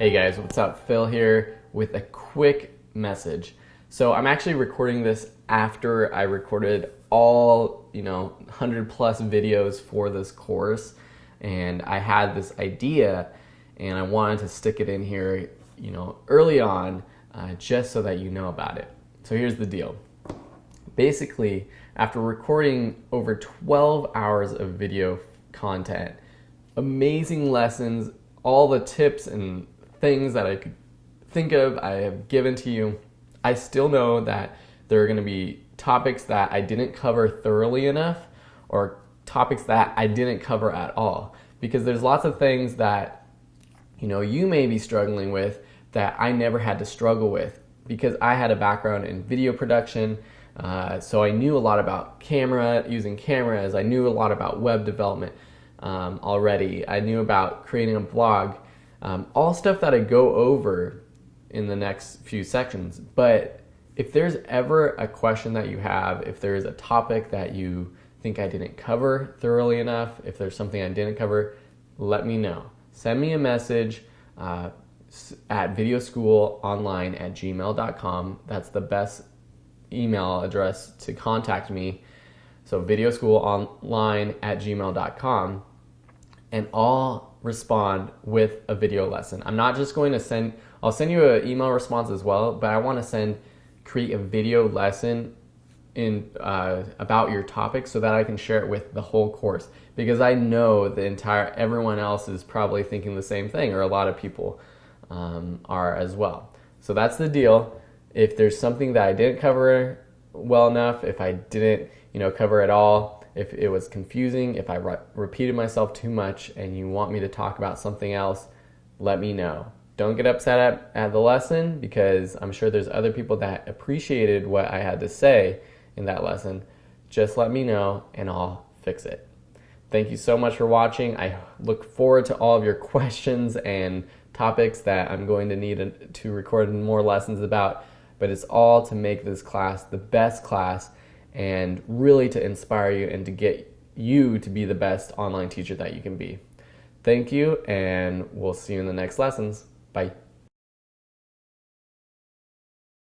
Hey guys, what's up? Phil here with a quick message. So I'm actually recording this after I recorded all, 100 plus videos for this course, and I had this idea and I wanted to stick it in here, early on, just so that you know about it. So here's the deal. Basically, after recording over 12 hours of video content, amazing lessons, all the tips and things that I could think of, I have given to you. I still know that there are going to be topics that I didn't cover thoroughly enough, or topics that I didn't cover at all, because there's lots of things that you may be struggling with that I never had to struggle with, because I had a background in video production. So I knew a lot about using cameras. I knew a lot about web development already. I knew about creating a blog, all stuff that I go over in the next few sections. But if there's ever a question that you have, if there's a topic that you think I didn't cover thoroughly enough, if there's something I didn't cover, let me know. Send me a message at videoschoolonline@gmail.com. That's the best email address to contact me. So videoschoolonline@gmail.com, and I'll respond with a video lesson. I'm not just going to I'll send you an email response as well, but I want to create a video lesson about your topic so that I can share it with the whole course, because I know everyone else is probably thinking the same thing, or a lot of people are as well. So that's the deal. If there's something that I didn't cover well enough, if I didn't cover it all, if it was confusing, if I repeated myself too much and you want me to talk about something else, let me know. Don't get upset at the lesson, because I'm sure there's other people that appreciated what I had to say in that lesson. Just let me know and I'll fix it. Thank you so much for watching. I look forward to all of your questions and topics that I'm going to need to record more lessons about, but it's all to make this class the best class, and really to inspire you and to get you to be the best online teacher that you can be. Thank you, and we'll see you in the next lessons. Bye.